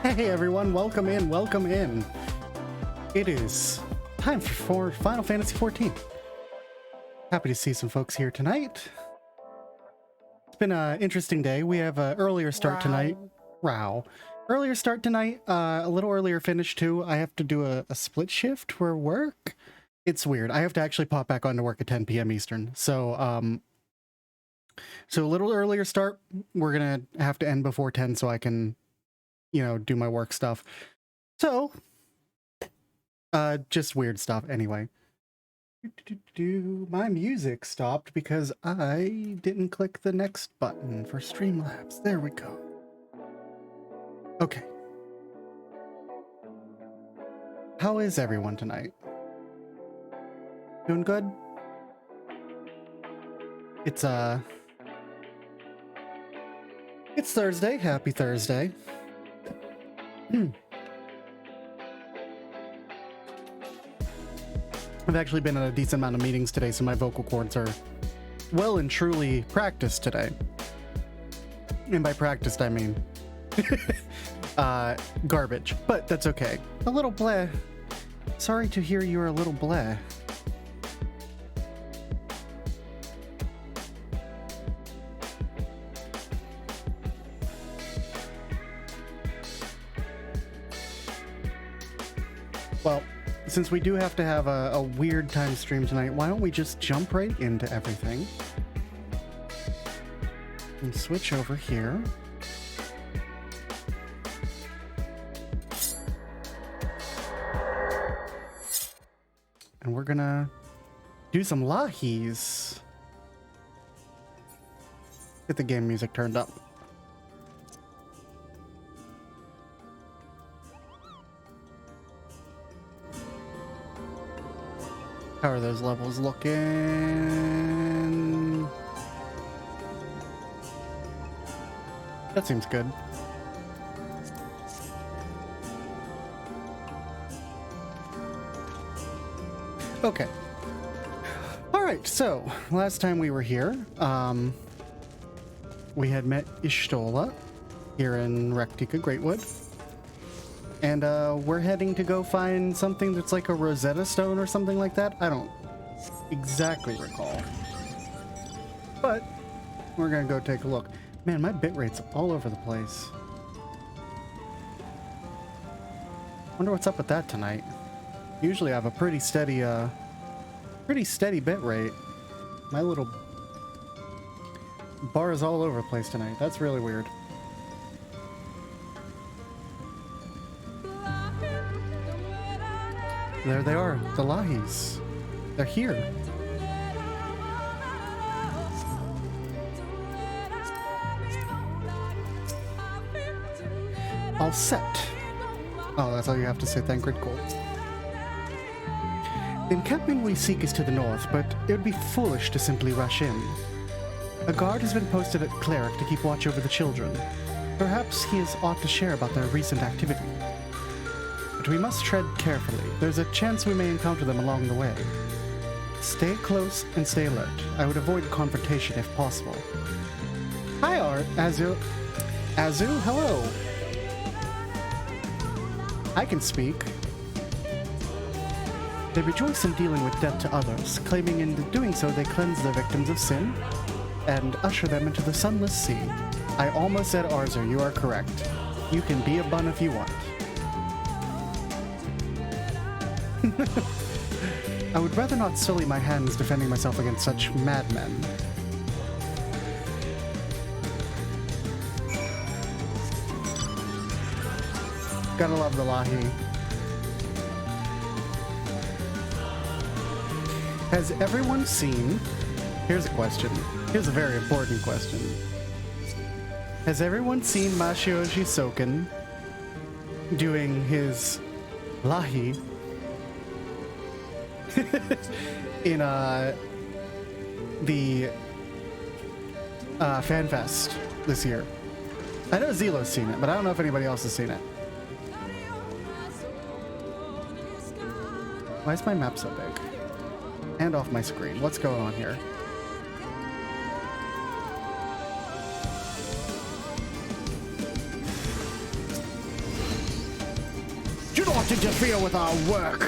Hey everyone, welcome in, welcome in. It is time for Final Fantasy XIV. Happy to see some folks here tonight. It's been an interesting day. We have an earlier start tonight. Earlier start tonight, a little earlier finish too. I have to do a split shift for work. It's weird. I have to actually pop back onto work at 10 p.m. Eastern. So a little earlier start. We're gonna have to end before 10 so I can, you know, do my work stuff. So, just weird stuff anyway. My music stopped because I didn't click the next button for Streamlabs. There we go. Okay. How is everyone tonight? Doing good? It's Thursday. Happy Thursday. I've actually been in a decent amount of meetings today, so my vocal cords are well and truly practiced today. And by practiced, I mean garbage, but that's okay. A little bleh. Sorry to hear you're a little bleh. Well, since we do have to have a weird time stream tonight, why don't we just jump right into everything? And switch over here. And we're gonna do some lahis. Get the game music turned up. How are those levels looking? That seems good. Okay. Alright, so last time we were here, we had met Ishtola here in Rectica Greatwood. And we're heading to go find something that's like a Rosetta Stone or something like that. I don't exactly recall. But we're gonna go take a look. Man, my bitrate's all over the place. Wonder what's up with that tonight. Usually I have a pretty steady bitrate. My little bar is all over the place tonight. That's really weird. There they are, the lahis. They're here. All set. Oh, that's all you have to say. Thank Grid Gold. The encampment we seek is to the north, but it would be foolish to simply rush in. A guard has been posted at Cleric to keep watch over the children. Perhaps he has aught to share about their recent activity. But we must tread carefully. There's a chance we may encounter them along the way. Stay close and stay alert. I would avoid confrontation if possible. Hi, Azu. Azu, hello. I can speak. They rejoice in dealing with death to others, claiming in doing so they cleanse their victims of sin and usher them into the sunless sea. I almost said Arzer, you are correct. You can be a bun if you want. I would rather not sully my hands defending myself against such madmen. Gotta love the lahi. Has everyone seen... Here's a question. Here's a very important question. Has everyone seen Mashioji Soken doing his lahi in the FanFest this year? I know Zilo's seen it, but I don't know if anybody else has seen it. Why is my map so big? And off my screen. What's going on here? not interfere with our work.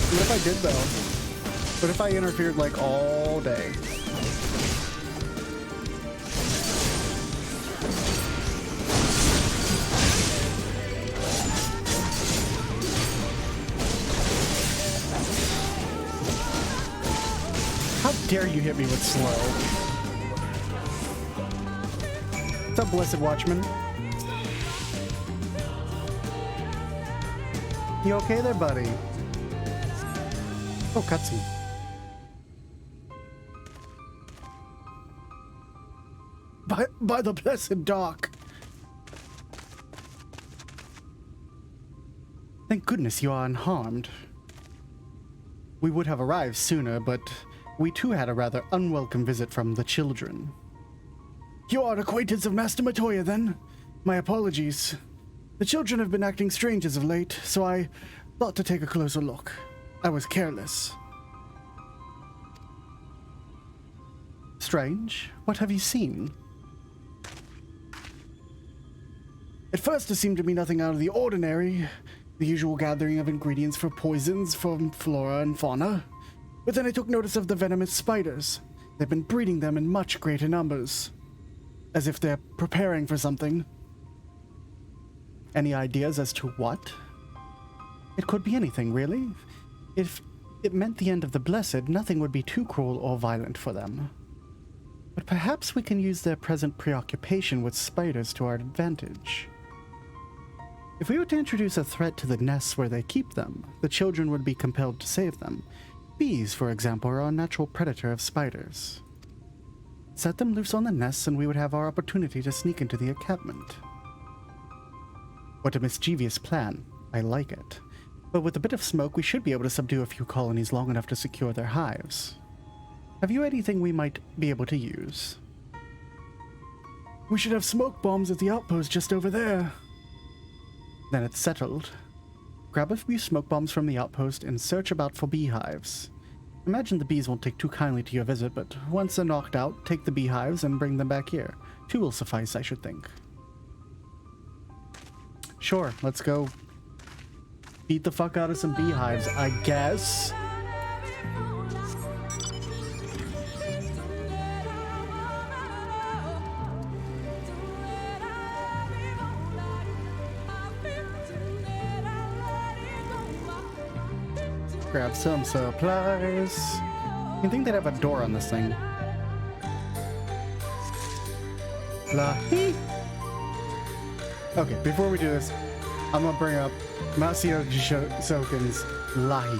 What if I did, though? What if I interfered, like, all day? How dare you hit me with slow? What's up, Blessed Watchman? You okay there, buddy? Oh, cutscene. By the blessed dark. Thank goodness you are unharmed. We would have arrived sooner, but we too had a rather unwelcome visit from the children. You are an acquaintance of Master Matoya, then? My apologies. The children have been acting strange as of late, so I thought to take a closer look. I was careless. Strange? What have you seen? At first it seemed to be nothing out of the ordinary, the usual gathering of ingredients for poisons from flora and fauna. But then I took notice of the venomous spiders. They've been breeding them in much greater numbers. As if they're preparing for something. Any ideas as to what? It could be anything, really. If it meant the end of the Blessed, nothing would be too cruel or violent for them. But perhaps we can use their present preoccupation with spiders to our advantage. If we were to introduce a threat to the nests where they keep them, the children would be compelled to save them. Bees, for example, are a natural predator of spiders. Set them loose on the nests and we would have our opportunity to sneak into the encampment. What a mischievous plan. I like it. But with a bit of smoke, we should be able to subdue a few colonies long enough to secure their hives. Have you anything we might be able to use? We should have smoke bombs at the outpost just over there. Then it's settled. Grab a few smoke bombs from the outpost and search about for beehives. Imagine the bees won't take too kindly to your visit, but once they're knocked out, take the beehives and bring them back here. 2 will suffice, I should think. Sure, let's go beat the fuck out of some beehives, I guess. Grab some supplies. You think they'd have a door on this thing? Lahi. Okay, before we do this, I'm gonna bring up Masio Soken's Lahi.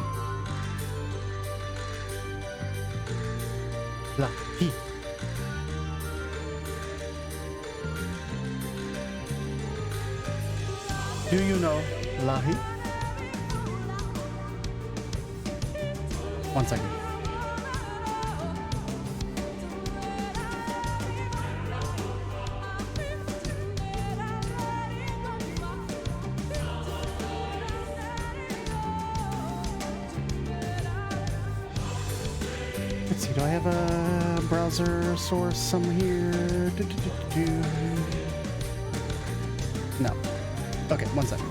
Lahi. Do you know Lahi? 1 second. Let's see, do I have a browser source somewhere here? No. Okay, 1 second.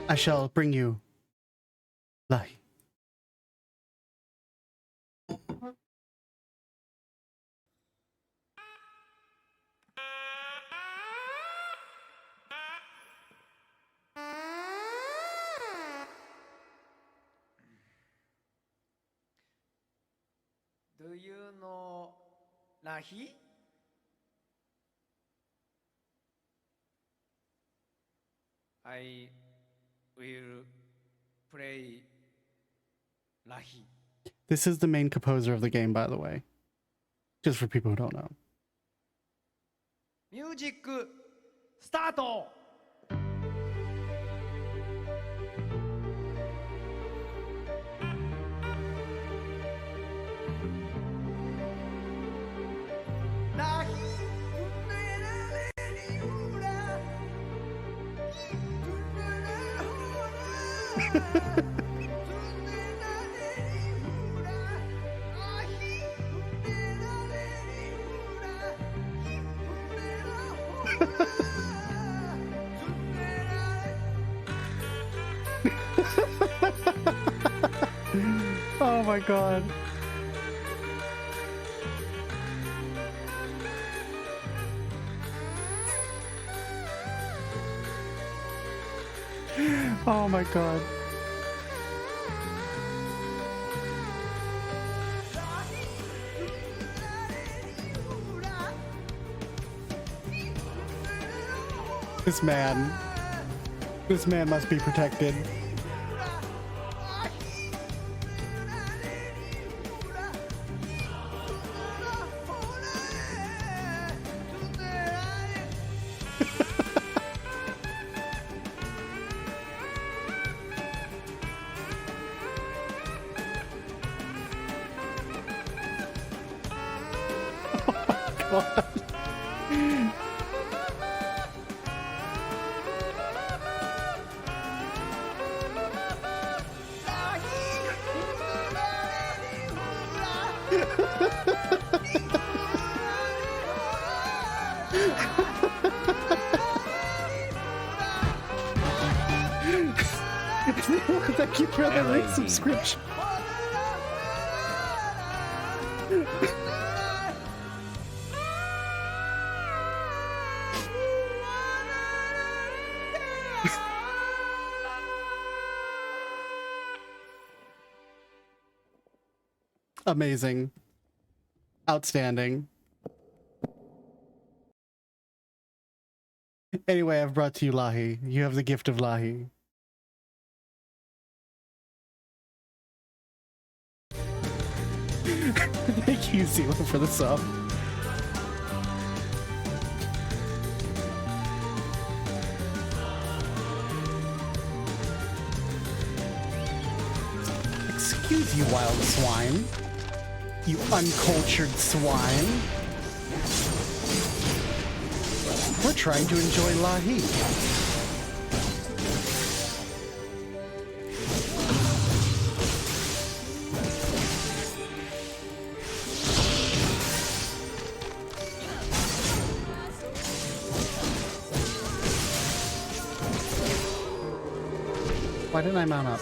I shall bring you light. Do you know Lahi? I will play Lahi. This is the main composer of the game, by the way. Just for people who don't know. Music start! Lahi Oh my god. Oh my god. This man must be protected. God. Thank you for the resubscription. Amazing. Outstanding. Anyway, I've brought to you Lahi. You have the gift of Lahi. Thank you, Zero, for the sub. Excuse you, wild swine. You uncultured swine. We're trying to enjoy Lahi. Why didn't I mount up?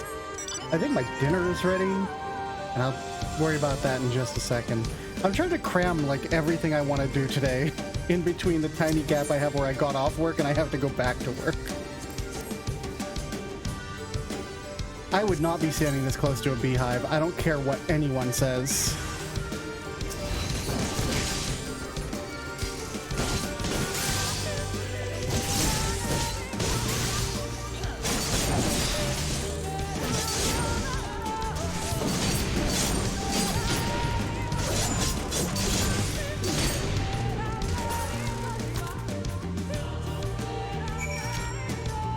I think my dinner is ready, and I'll worry about that in just a second. I'm trying to cram like everything I want to do today in between the tiny gap I have where I got off work and I have to go back to work. I would not be standing this close to a beehive. I don't care what anyone says.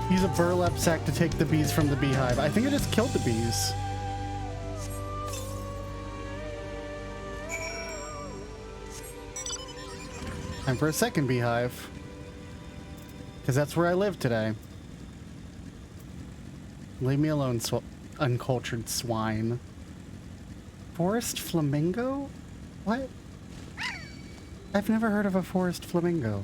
Use a burlap sack to take the bees from the beehive. I think I just killed the bees. Time for a second beehive. Because that's where I live today. Leave me alone, uncultured swine. Forest flamingo? What? I've never heard of a forest flamingo.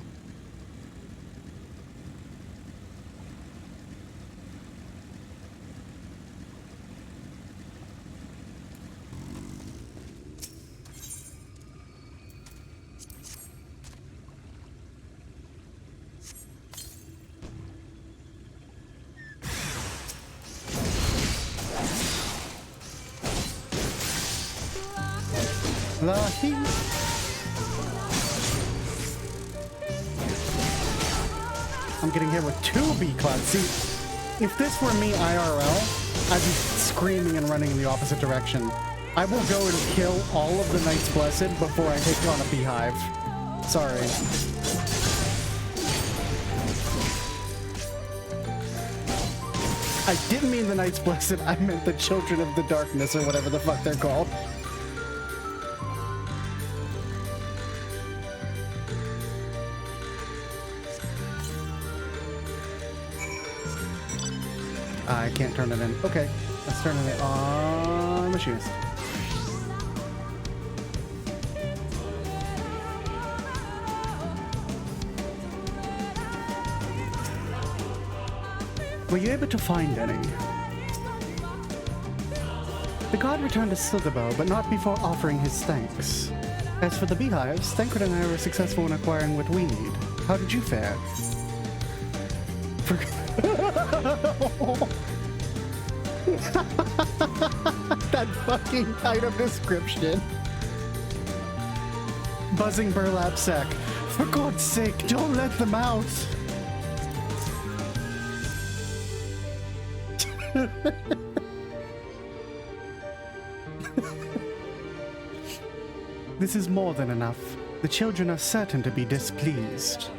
Lucky. I'm getting hit with 2 bee clouds. See, if this were me IRL, I'd be screaming and running in the opposite direction. I will go and kill all of the Knights Blessed before I take on a beehive. Sorry. I didn't mean the Knights Blessed, I meant the Children of the Darkness, or whatever the fuck they're called. I can't turn it in. Okay, let's turn it on machinist. Were you able to find any? The god returned to Slitherbow, but not before offering his thanks. As for the beehives, Thancred and I were successful in acquiring what we need. How did you fare? That fucking item description. Buzzing burlap sack. For God's sake, don't let them out! This is more than enough. The children are certain to be displeased.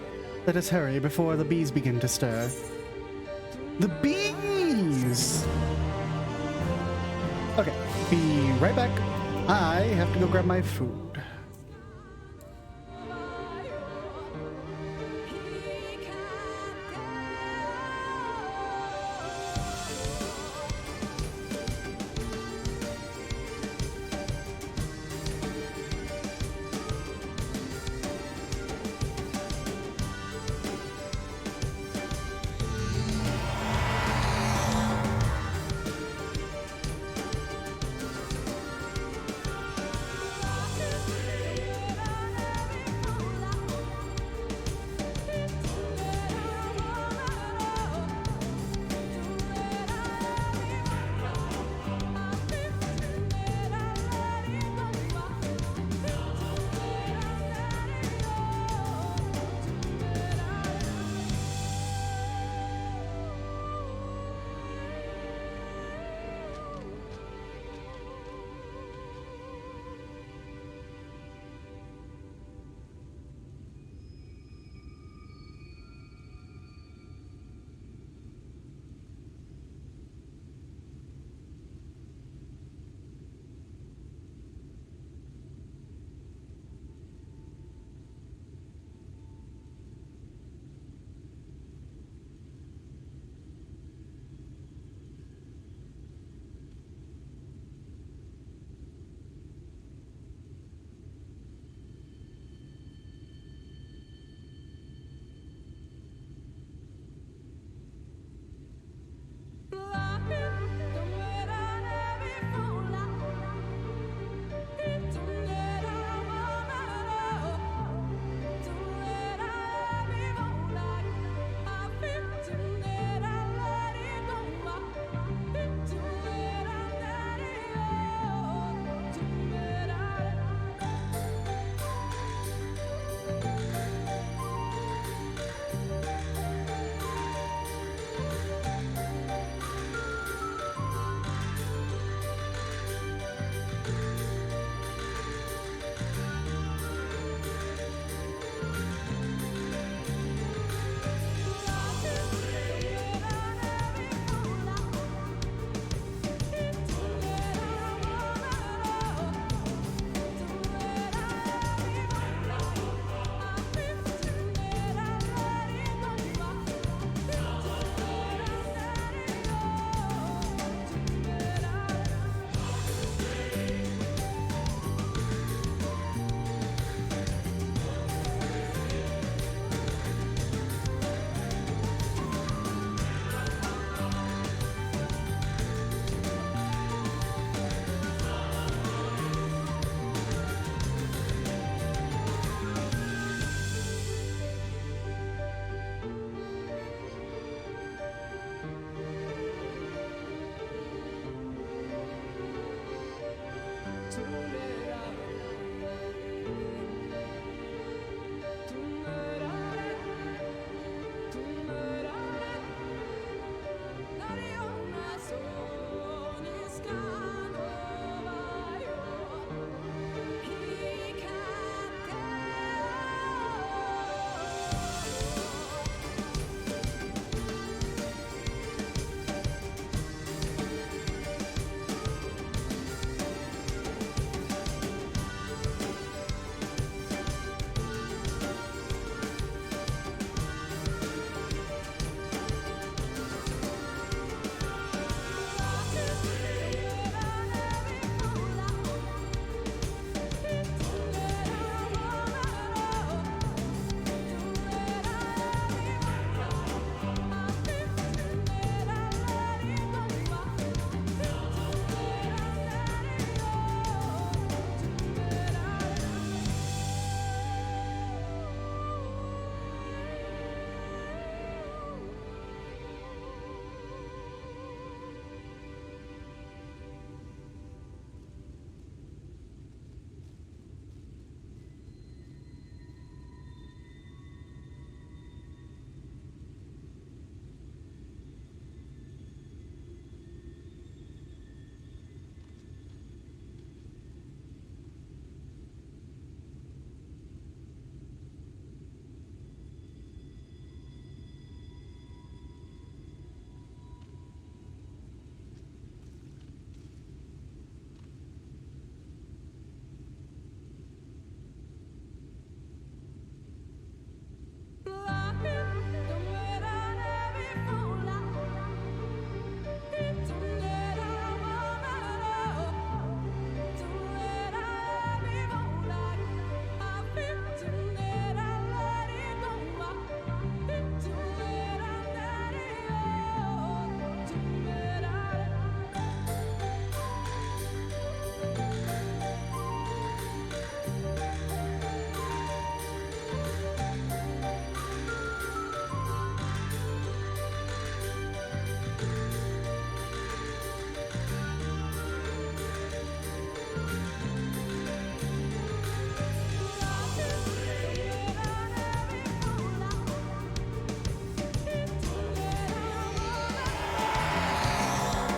Let us hurry before the bees begin to stir. The bees! Okay, be right back. I have to go grab my food.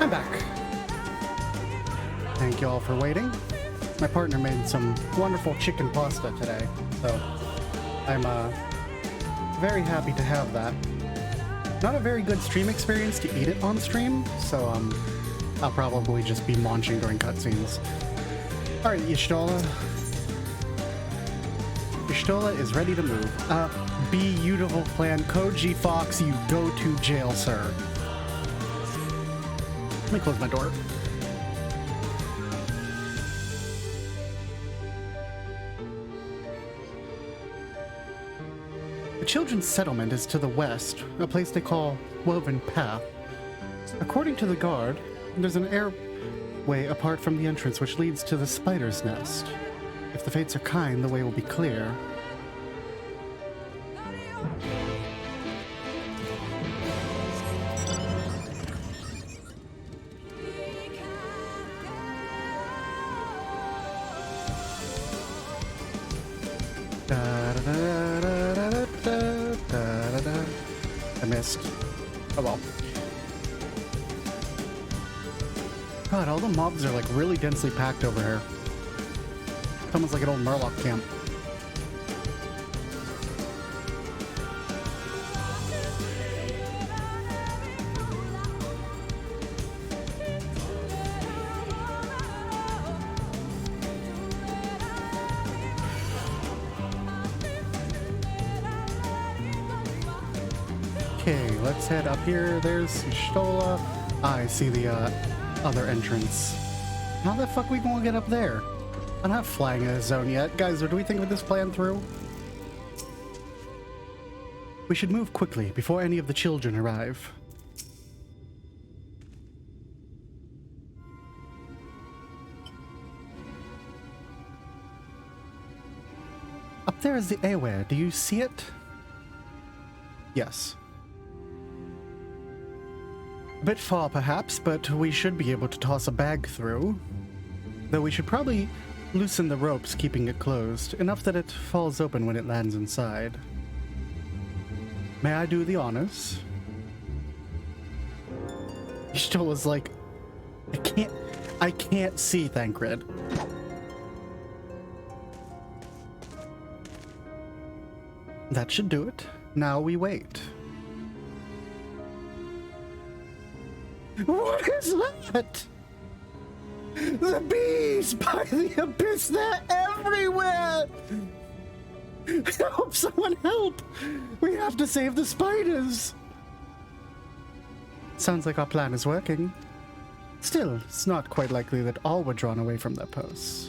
I'm back. Thank you all for waiting. My partner made some wonderful chicken pasta today, so I'm very happy to have that. Not a very good stream experience to eat it on stream, so I'll probably just be munching during cutscenes. Alright, Y'shtola. Y'shtola is ready to move. Beautiful plan. Koji Fox, you go to jail, sir. Let me close my door. The children's settlement is to the west, a place they call Woven Path. According to the guard, there's an airway apart from the entrance which leads to the spider's nest. If the fates are kind, the way will be clear. I missed. Oh well. God, all the mobs are like really densely packed over here. It's almost like an old Murloc camp. Okay, let's head up here. There's Y'shtola. I see the other entrance. How the fuck we gonna get up there? I'm not flying in a zone yet. Guys, do we think of this plan through? We should move quickly before any of the children arrive. Up there is the airway. Do you see it? Yes. A bit far, perhaps, but we should be able to toss a bag through. Though we should probably loosen the ropes, keeping it closed, enough that it falls open when it lands inside. May I do the honors? Y'shtola's like, I can't see, Thancred. That should do it. Now we wait. What is that? The bees by the abyss, they're everywhere! Help, someone help! We have to save the spiders! Sounds like our plan is working. Still, it's not quite likely that all were drawn away from their posts.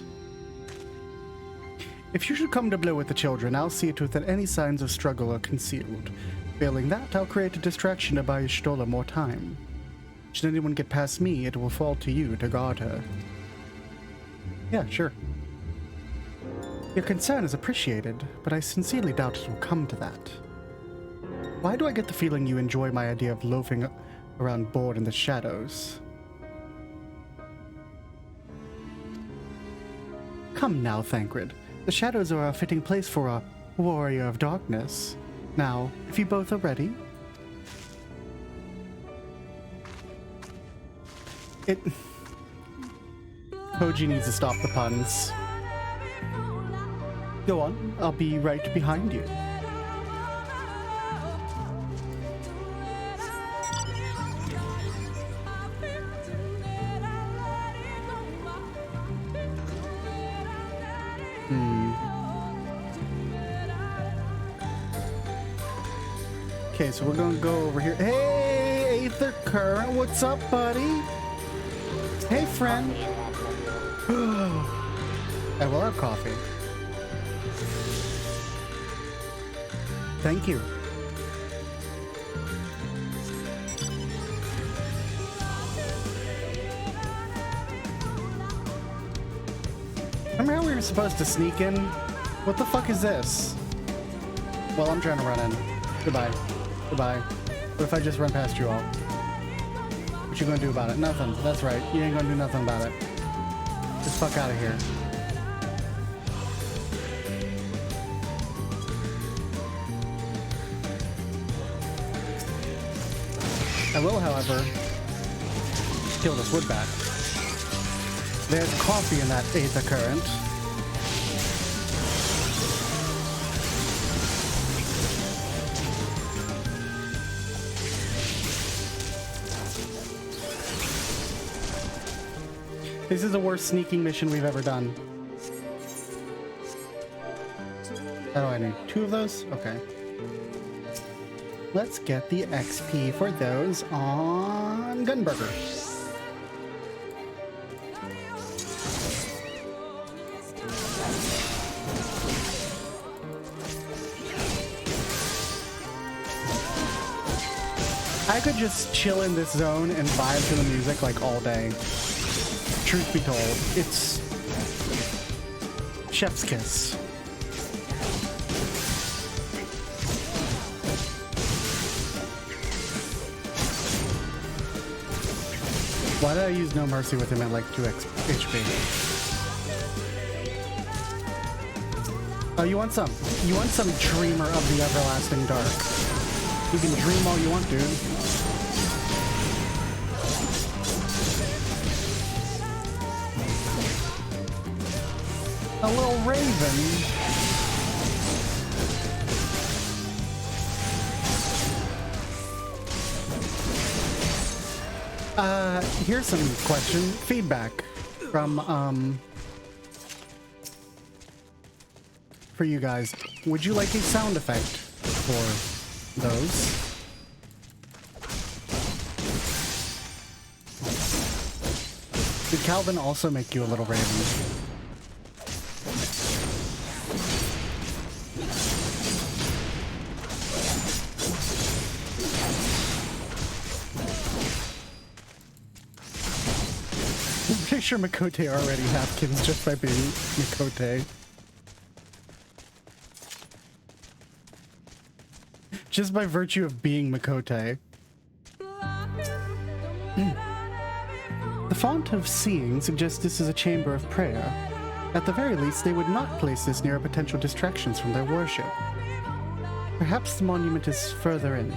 If you should come to blow with the children, I'll see to it that any signs of struggle are concealed. Failing that, I'll create a distraction to buy Y'shtola more time. Should anyone get past me, it will fall to you to guard her. Yeah, sure. Your concern is appreciated, but I sincerely doubt it will come to that. Why do I get the feeling you enjoy my idea of loafing around bored in the shadows? Come now, Thancred. The shadows are a fitting place for a warrior of darkness. Now, if you both are ready... Koji needs to stop the puns. Go on, I'll be right behind you. Okay, so we're gonna go over here. Hey, Aether Current, what's up, buddy? Hey, friend. I will have coffee. Thank you. Remember how we were supposed to sneak in? What the fuck is this? Well, I'm trying to run in. Goodbye. Goodbye. What if I just run past you all? What you gonna do about it? Nothing. That's right. You ain't gonna do nothing about it. Just fuck out of here. I will, however, peel this wood back. There's coffee in that aether current. This is the worst sneaking mission we've ever done. How do I need 2 of those? Okay. Let's get the XP for those on Gunburger. I could just chill in this zone and vibe to the music like all day. Truth be told, it's chef's kiss. Why did I use No Mercy with him at like 2 HP? Oh, you want some? You want some Dreamer of the Everlasting Dark? You can dream all you want, dude. A little raven. Here's some feedback from, for you guys. Would you like a sound effect for those? Did Calvin also make you a little raven? I'm pretty sure Makote already Hapkins just by being Makote. Just by virtue of being Makote. The font of seeing suggests this is a chamber of prayer. At the very least, they would not place this near potential distractions from their worship. Perhaps the monument is further in.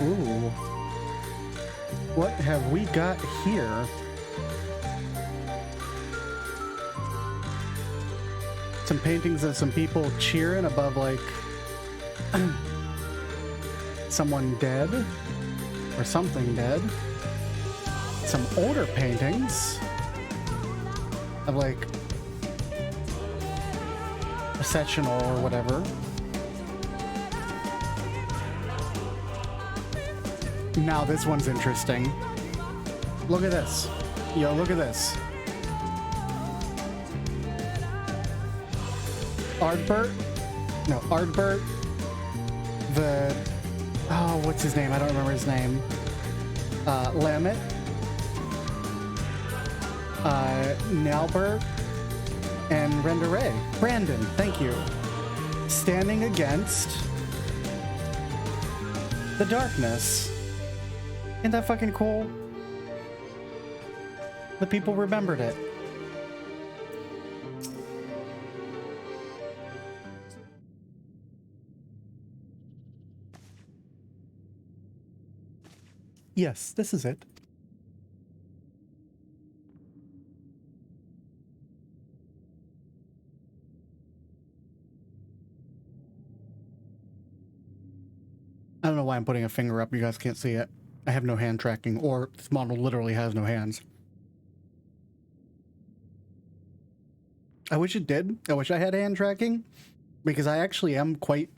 Ooh. What have we got here? Some paintings of some people cheering above, like, someone dead or something dead. Some older paintings of, like, a sectional or whatever. Now this one's interesting. Look at this. Yo, look at this. Ardbert? No, Ardbert. The... Oh, what's his name? I don't remember his name. Lamet. Nalbert. And Renderay. Brandon, thank you. Standing against... the darkness. Isn't that fucking cool? The people remembered it. Yes, this is it. I don't know why I'm putting a finger up. You guys can't see it. I have no hand tracking, or this model literally has no hands. I wish it did. I wish I had hand tracking, because I actually am quite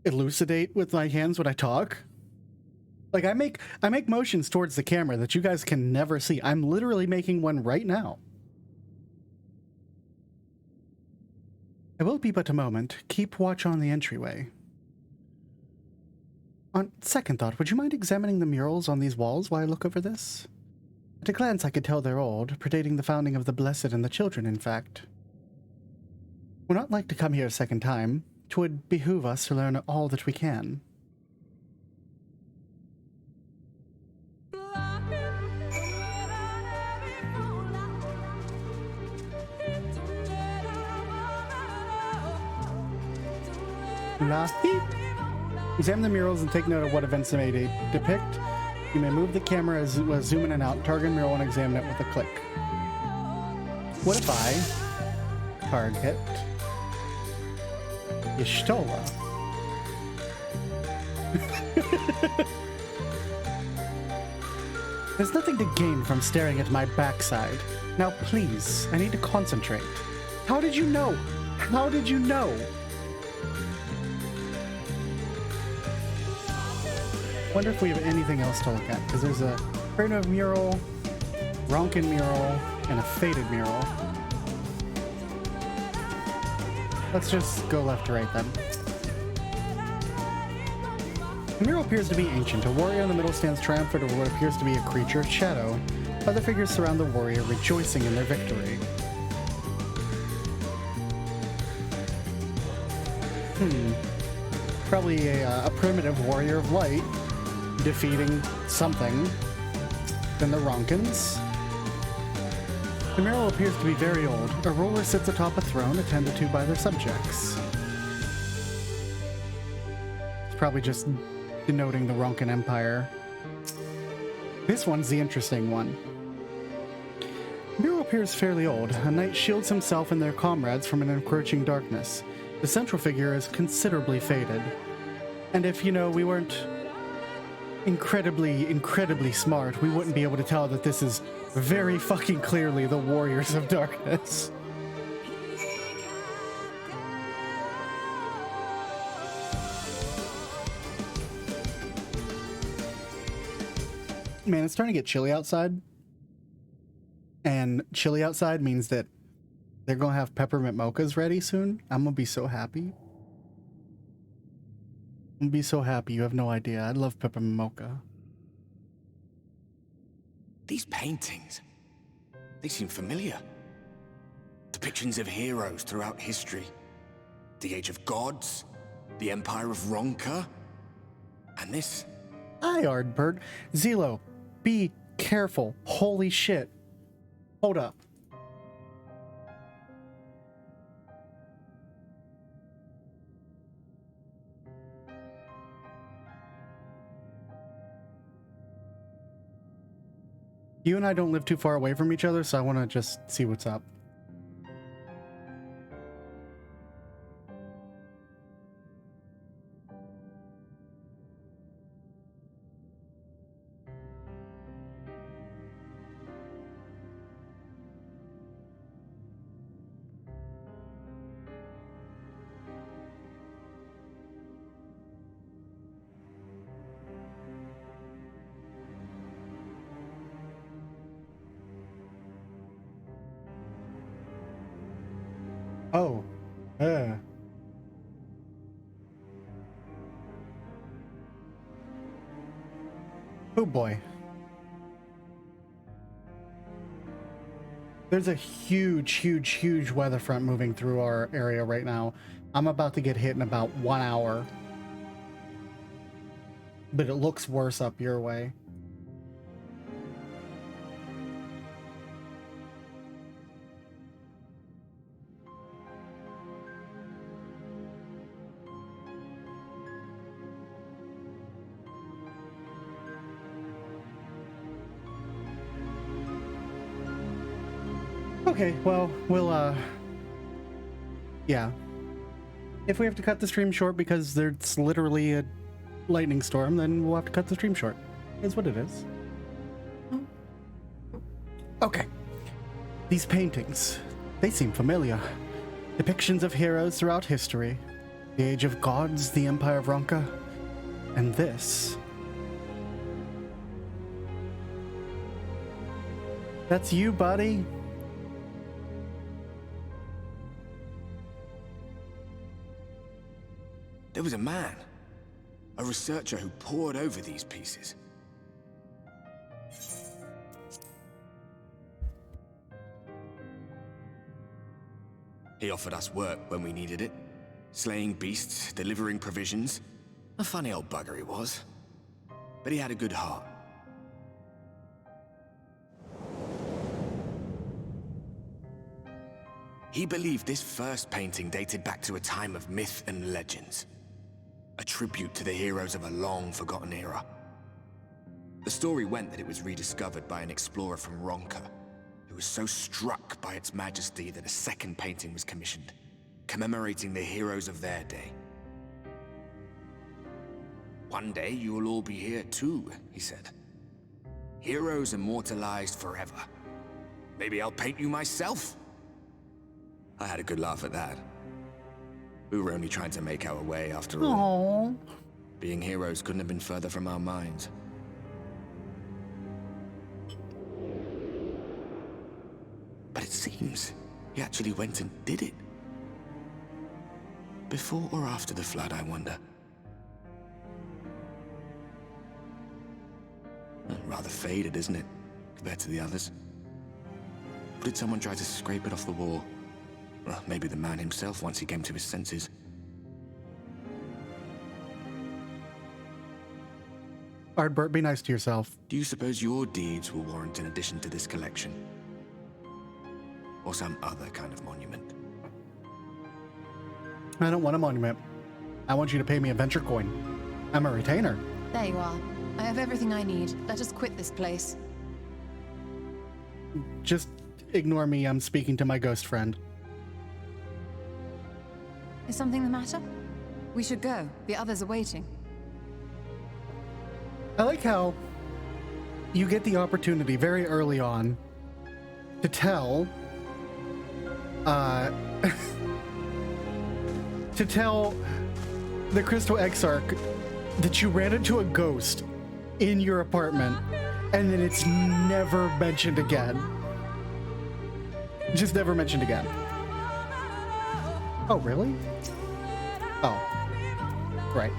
elucidate with my hands when I talk. Like, I make motions towards the camera that you guys can never see. I'm literally making one right now. It will be but a moment. Keep watch on the entryway. On second thought, would you mind examining the murals on these walls while I look over this? At a glance, I could tell they're old, predating the founding of the Blessed and the Children, in fact. We'd not like to come here a second time. 'Twould behoove us to learn all that we can. Lockely. Examine the murals and take note of what events they may depict. You may move the camera as well as zoom in and out, target a mural and examine it with a click. What if I target Y'shtola? There's nothing to gain from staring at my backside. Now please, I need to concentrate. How did you know? How did you know? Wonder if we have anything else to look at, because there's a Primitive mural, Ronkin mural, and a faded mural. Let's just go left to right then. The mural appears to be ancient. A warrior in the middle stands triumphant over what appears to be a creature of shadow. Other figures surround the warrior, rejoicing in their victory. Probably a primitive warrior of light defeating something. Then the Ronkins. The mural appears to be very old. A ruler sits atop a throne, attended to by their subjects. It's probably just denoting the Ronkin Empire. This one's the interesting one. The mural appears fairly old. A knight shields himself and their comrades from an encroaching darkness. The central figure is considerably faded. And if, we weren't incredibly smart, we wouldn't be able to tell that this is very fucking clearly the Warriors of Darkness. Man, it's starting to get chilly outside. And chilly outside means that they're going to have peppermint mochas ready soon. I'm going to be so happy. I'm going to be so happy. You have no idea. I love peppermint mocha. These paintings, they seem familiar. Depictions of heroes throughout history. The Age of Gods, the Empire of Ronka, and this. Hi, Ardbird. Zelo, be careful. Holy shit. Hold up. You and I don't live too far away from each other, so I want to just see what's up. Oh, oh boy. There's a huge weather front moving through our area right now. I'm about to get hit in about 1 hour. But it looks worse up your way. Okay, well, we'll, yeah. If we have to cut the stream short because there's literally a lightning storm, then we'll have to cut the stream short. Is what it is. Okay. These paintings, they seem familiar. Depictions of heroes throughout history. The Age of Gods, the Empire of Ronka, and this. That's you, buddy. There was a man, a researcher who pored over these pieces. He offered us work when we needed it, slaying beasts, delivering provisions. A funny old bugger he was, but he had a good heart. He believed this first painting dated back to a time of myth and legends. a tribute to the heroes of a long-forgotten era. The story went that it was rediscovered by an explorer from Ronka, who was so struck by its majesty that a second painting was commissioned, commemorating the heroes of their day. "One day you'll all be here too," he said. "Heroes immortalized forever. Maybe I'll paint you myself." I had a good laugh at that. We were only trying to make our way after all. Aww. Being heroes couldn't have been further from our minds. But it seems he actually went and did it. Before or after the flood, I wonder. Rather faded, isn't it, compared to the others? Or did someone try to scrape it off the wall? Well, maybe the man himself once he came to his senses. Ardbert, be nice to yourself. Do you suppose your deeds will warrant an addition to this collection? Or some other kind of monument? I don't want a monument. I want you to pay me a venture coin. I'm a retainer. There you are. I have everything I need. Let us quit this place. Just ignore me. I'm speaking to my ghost friend. Is something the matter? We should go. The others are waiting. I like how you get the opportunity very early on to tell to tell the Crystal Exarch that you ran into a ghost in your apartment, and then it's never mentioned again. Just never mentioned again. Oh, really? Oh. Right.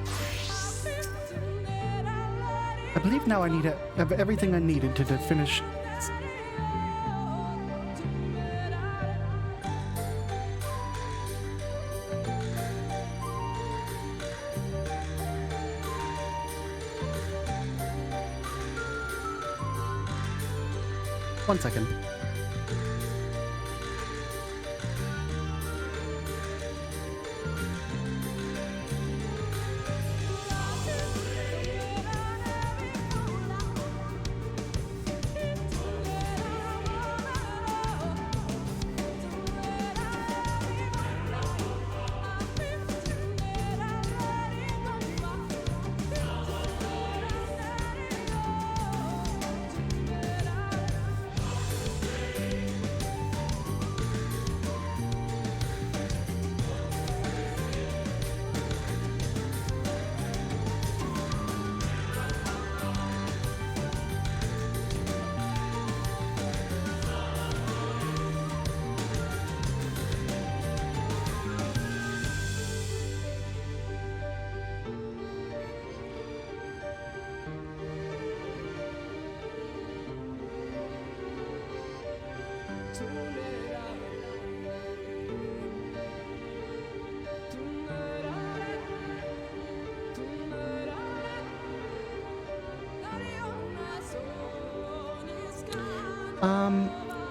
I believe now I need to have everything I needed to finish. One second.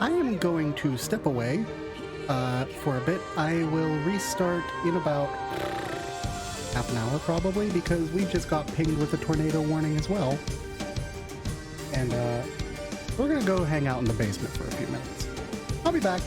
I am going to step away for a bit. I will restart in about half an hour probably, because we just got pinged with a tornado warning as well. And we're gonna go hang out in the basement for a few minutes. I'll be back.